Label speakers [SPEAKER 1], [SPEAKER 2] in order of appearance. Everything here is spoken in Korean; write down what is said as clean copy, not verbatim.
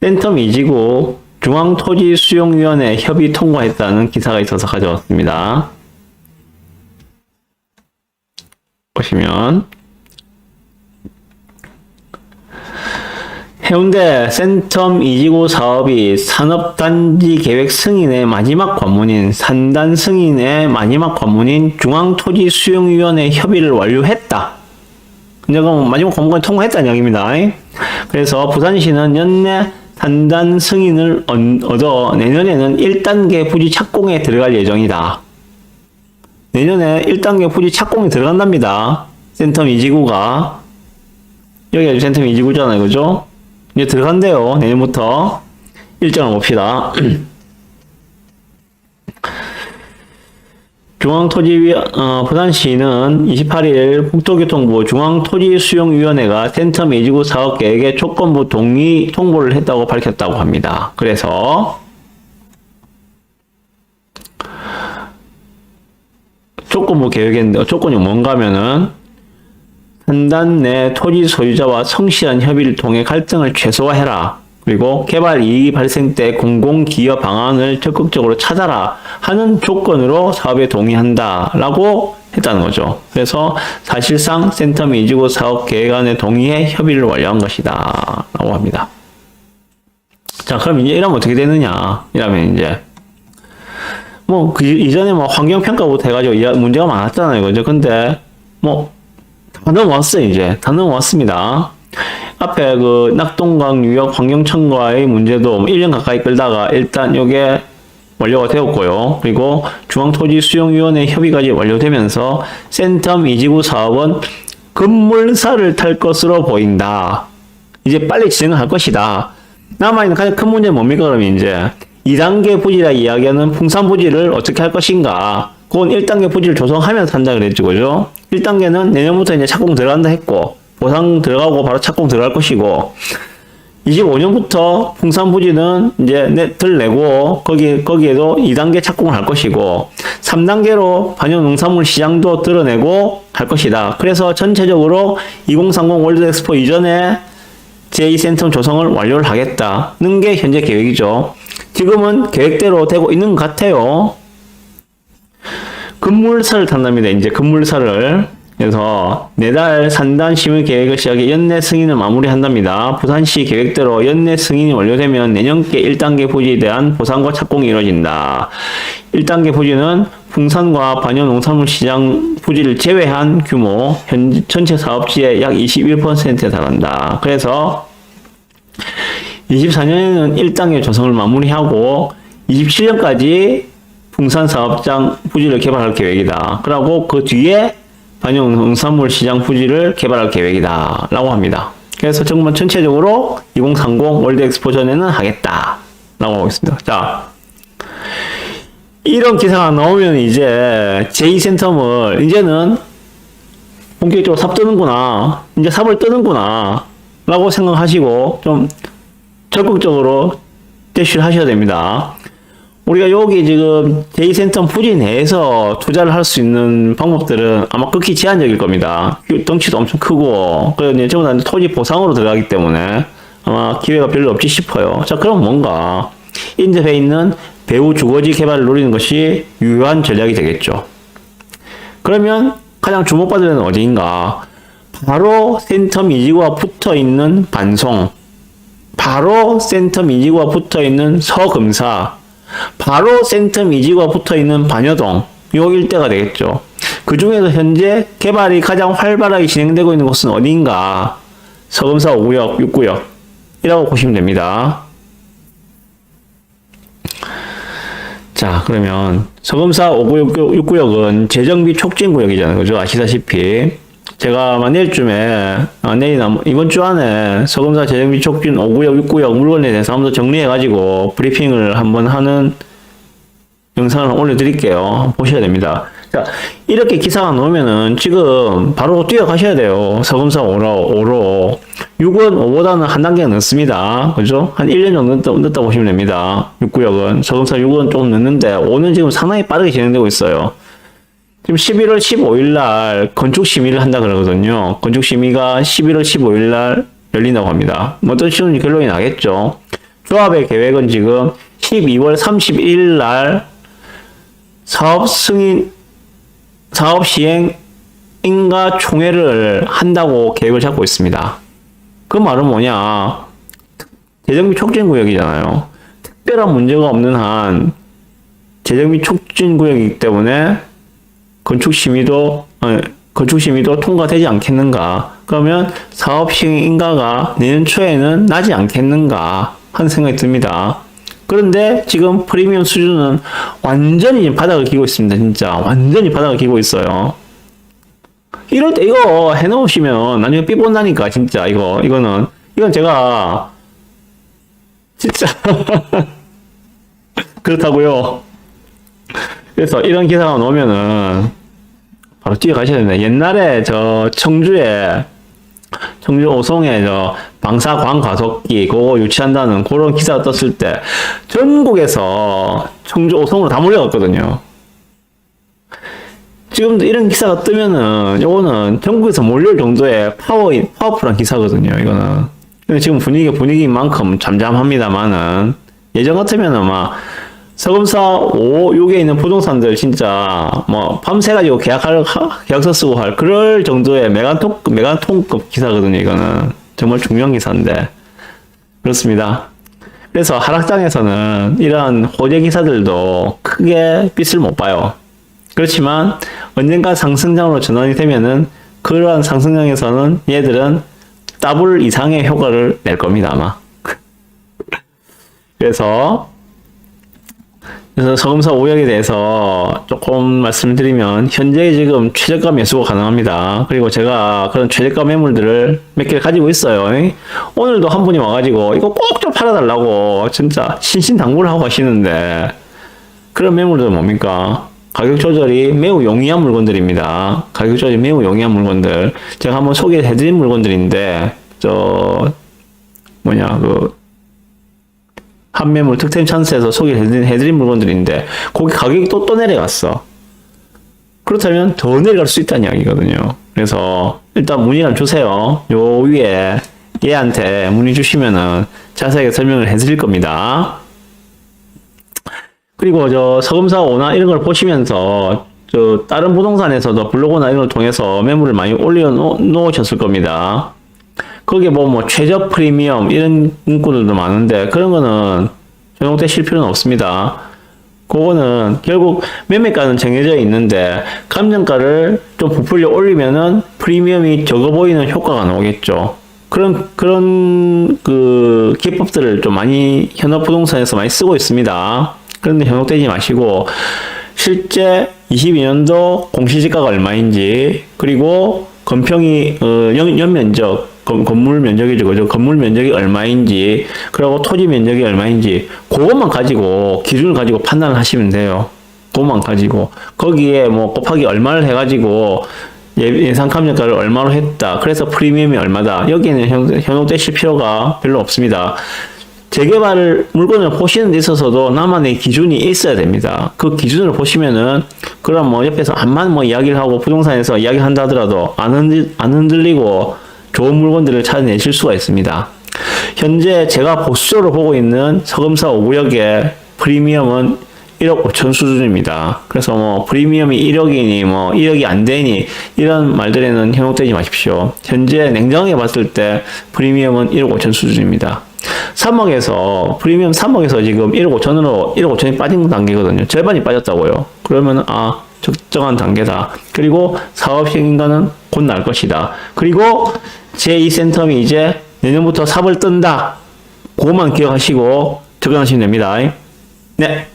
[SPEAKER 1] 센텀 이지구 중앙토지수용위원회 협의 통과했다는 기사가 있어서 가져왔습니다. 보시면 해운대 센텀 이지구 사업이 산업단지 계획 승인의 마지막 관문인 산단 승인의 마지막 관문인 중앙토지수용위원회 협의를 완료했다. 이제 그럼 마지막 관문까지 통과했다는 이야기입니다. 그래서 부산시는 연내 산단 승인을 얻어 내년에는 1단계 부지 착공에 들어갈 예정이다. 내년에 1단계 부지 착공에 들어간답니다. 센텀 이지구가. 여기가 센텀 이지구잖아요. 그죠? 이제 들어간대요. 내년부터. 일정을 봅시다. 부산시는 28일 국토교통부 중앙토지수용위원회가 센텀 이지구 사업계획의 조건부 동의 통보를 했다고 밝혔다고 합니다. 그래서 조건부 계획인데 조건이 뭔가 하면은 산단 내 토지 소유자와 성실한 협의를 통해 갈등을 최소화해라. 그리고 개발 이익이 발생 때 공공기여 방안을 적극적으로 찾아라 하는 조건으로 사업에 동의한다 라고 했다는 거죠. 그래서 사실상 센텀 이지구 사업 계획안에 동의해 협의를 완료한 것이다 라고 합니다. 자, 그럼 이제 이러면 어떻게 되느냐? 이러면 이제 뭐 그 이전에 뭐 환경평가부터 해가지고 문제가 많았잖아요. 그죠? 근데 뭐 다 넘어왔어요. 이제 다 넘어왔습니다. 앞에 그 낙동강 유역 환경청과의 문제도 1년 가까이 끌다가 일단 요게 완료가 되었고요. 그리고 중앙토지수용위원회 협의까지 완료되면서 센텀 이지구 사업은 급물살을 탈 것으로 보인다. 이제 빨리 진행을 할 것이다. 남아있는 가장 큰 문제는 뭡니까? 그러면 이제 2단계 부지라 이야기하는 풍산 부지를 어떻게 할 것인가? 그건 1단계 부지를 조성하면서 한다 그랬죠. 그죠? 1단계는 내년부터 이제 착공 들어간다 했고 보상 들어가고 바로 착공 들어갈 것이고 25년부터 풍산 부지는 이제 들 내고 거기에도 2단계 착공을 할 것이고 3단계로 반려농산물 시장도 드러내고 할 것이다. 그래서 전체적으로 2030 월드 엑스포 이전에 제2센텀 조성을 완료를 하겠다는 게 현재 계획이죠. 지금은 계획대로 되고 있는 것 같아요. 급물살을 탄답니다. 이제 급물살을. 그래서 내달 산단 심의 계획을 시작해 연내 승인을 마무리한답니다. 부산시 계획대로 연내 승인이 완료되면 내년께 1단계 부지에 대한 보상과 착공이 이루어진다. 1단계 부지는 풍산과 반려농산물 시장 부지를 제외한 규모 전체 사업지의 약 21%에 달한다. 그래서 24년에는 1단계 조성을 마무리하고 27년까지 풍산 사업장 부지를 개발할 계획이다. 그리고 그 뒤에 반영농산물 시장 부지를 개발할 계획이다 라고 합니다. 그래서 정말 전체적으로 2030 월드 엑스포 전에는 하겠다 라고 하고 있습니다. 자, 이런 기사가 나오면 이제 제2센텀을 이제는 본격적으로 삽 뜨는구나, 이제 삽을 뜨는구나 라고 생각하시고 좀 적극적으로 대시를 하셔야 됩니다. 우리가 여기 지금 제2센텀 부지 내에서 투자를 할 수 있는 방법들은 아마 극히 제한적일 겁니다. 덩치도 엄청 크고, 그리고 전부 다 토지 보상으로 들어가기 때문에 아마 기회가 별로 없지 싶어요. 자, 그럼 뭔가 인접해 있는 배후 주거지 개발을 노리는 것이 유효한 전략이 되겠죠. 그러면 가장 주목받을 데는 어디인가? 바로 센텀 이지구와 붙어 있는 반송, 바로 센텀 이지구와 붙어 있는 서금사, 바로 센텀 이지구와 붙어있는 반여동, 요 일대가 되겠죠. 그 중에서 현재 개발이 가장 활발하게 진행되고 있는 곳은 어디인가? 서금사 5구역, 6구역 이라고 보시면 됩니다. 자, 그러면 서금사 5구역, 6구역은 재정비 촉진구역이잖아요. 그죠? 아시다시피 제가 아마 내일쯤에, 이번 주 안에 서금사 재정비 촉진 5구역, 6구역 물건에 대해서 한번 더 정리해가지고 브리핑을 한번 하는 영상을 올려드릴게요. 보셔야 됩니다. 자, 이렇게 기사가 나오면은 지금 바로 뛰어가셔야 돼요. 서금사 5로. 6은 5보다는 한 단계가 늦습니다. 그죠? 한 1년 정도 늦다 보시면 됩니다. 6구역은. 서금사 6은 조금 늦는데 5는 지금 상당히 빠르게 진행되고 있어요. 지금 11월 15일 날 건축 심의를 한다 그러거든요. 건축 심의가 11월 15일 날 열린다고 합니다. 어떤 시는지 결론이 나겠죠. 조합의 계획은 지금 12월 31일 날 사업 시행 인가총회를 한다고 계획을 잡고 있습니다. 그 말은 뭐냐? 재정비 촉진구역이잖아요. 특별한 문제가 없는 한 재정비 촉진구역이기 때문에 건축심의도 통과되지 않겠는가? 그러면 사업 시행 인가가 내년 초에는 나지 않겠는가 하는 생각이 듭니다. 그런데 지금 프리미엄 수준은 완전히 바닥을 기고 있습니다. 진짜 완전히 바닥을 기고 있어요. 이럴 때 이거 해놓으시면 나중에 삐 본다니까. 진짜 이건 제가 진짜 그렇다고요. 그래서 이런 기사가 나오면은 바로 뛰어가셔야 됩니다. 옛날에 청주 오송에 방사광 가속기 그거 유치한다는 그런 기사가 떴을 때 전국에서 청주 오송으로 다 몰려갔거든요. 지금도 이런 기사가 뜨면은 요거는 전국에서 몰릴 정도의 파워풀한 기사거든요. 이거는. 근데 지금 분위기인 만큼 잠잠합니다만은 예전 같으면은 막 서금사 5, 6에 있는 부동산들 진짜 뭐 밤새가지고 계약서 쓰고 할 그럴 정도의 메가톤급 기사거든요. 이거는 정말 중요한 기사인데 그렇습니다. 그래서 하락장에서는 이러한 호재 기사들도 크게 빛을 못 봐요. 그렇지만 언젠가 상승장으로 전환이 되면은 그러한 상승장에서는 얘들은 더블 이상의 효과를 낼 겁니다 아마. 그래서 서금사 5역에 대해서 조금 말씀드리면 현재 지금 최저가 매수가 가능합니다. 그리고 제가 그런 최저가 매물들을 몇 개를 가지고 있어요. 오늘도 한 분이 와가지고 이거 꼭 좀 팔아달라고 진짜 신신당부를 하고 가시는데 그런 매물들은 뭡니까? 가격 조절이 매우 용이한 물건들입니다. 가격 조절이 매우 용이한 물건들. 제가 한번 소개해드린 물건들인데 한매물 특템 찬스에서 소개해드린 물건들인데 거기 가격이 또 내려갔어. 그렇다면 더 내려갈 수 있다는 이야기거든요. 그래서 일단 문의를 주세요. 요 위에 얘한테 문의 주시면은 자세하게 설명을 해드릴 겁니다. 그리고 서금사 5나 이런 걸 보시면서 다른 부동산에서도 블로그나 이런 걸 통해서 매물을 많이 올려놓으셨을 겁니다. 거기에 뭐 최저 프리미엄 이런 문구들도 많은데 그런 거는 적용되실 필요는 없습니다. 그거는 결국 매매가는 정해져 있는데 감정가를 좀 부풀려 올리면은 프리미엄이 적어 보이는 효과가 나오겠죠. 그런 기법들을 좀 많이 현업부동산에서 많이 쓰고 있습니다. 그런데 현혹되지 마시고 실제 22년도 공시지가가 얼마인지 그리고 건평이 연면적 건물 면적이죠. 그죠? 건물 면적이 얼마인지, 그리고 토지 면적이 얼마인지, 그것만 가지고, 기준을 가지고 판단을 하시면 돼요. 그것만 가지고. 거기에 뭐 곱하기 얼마를 해가지고, 예상 감정가를 얼마로 했다. 그래서 프리미엄이 얼마다. 여기에는 현혹되실 필요가 별로 없습니다. 재개발 물건을 보시는 데 있어서도 나만의 기준이 있어야 됩니다. 그 기준을 보시면은, 그럼 뭐 옆에서 암만 뭐 이야기를 하고 부동산에서 이야기한다 하더라도 안 흔들리고, 좋은 물건들을 찾아내실 수가 있습니다. 현재 제가 보수적으로 보고 있는 서금사 5구역의 프리미엄은 1억 5천 수준입니다. 그래서 뭐 프리미엄이 1억이니 뭐 1억이 안 되니 이런 말들에는 현혹되지 마십시오. 현재 냉정하게 봤을 때 프리미엄은 1억 5천 수준입니다. 3억에서 프리미엄 3억에서 지금 1억 5천으로 1억 5천이 빠진 단계거든요. 절반이 빠졌다고요. 그러면 적정한 단계다. 그리고 사업 시행인가는 곧 날 것이다. 그리고 제2센텀이 이제 내년부터 삽을 뜬다. 그것만 기억하시고 적용하시면 됩니다. 네.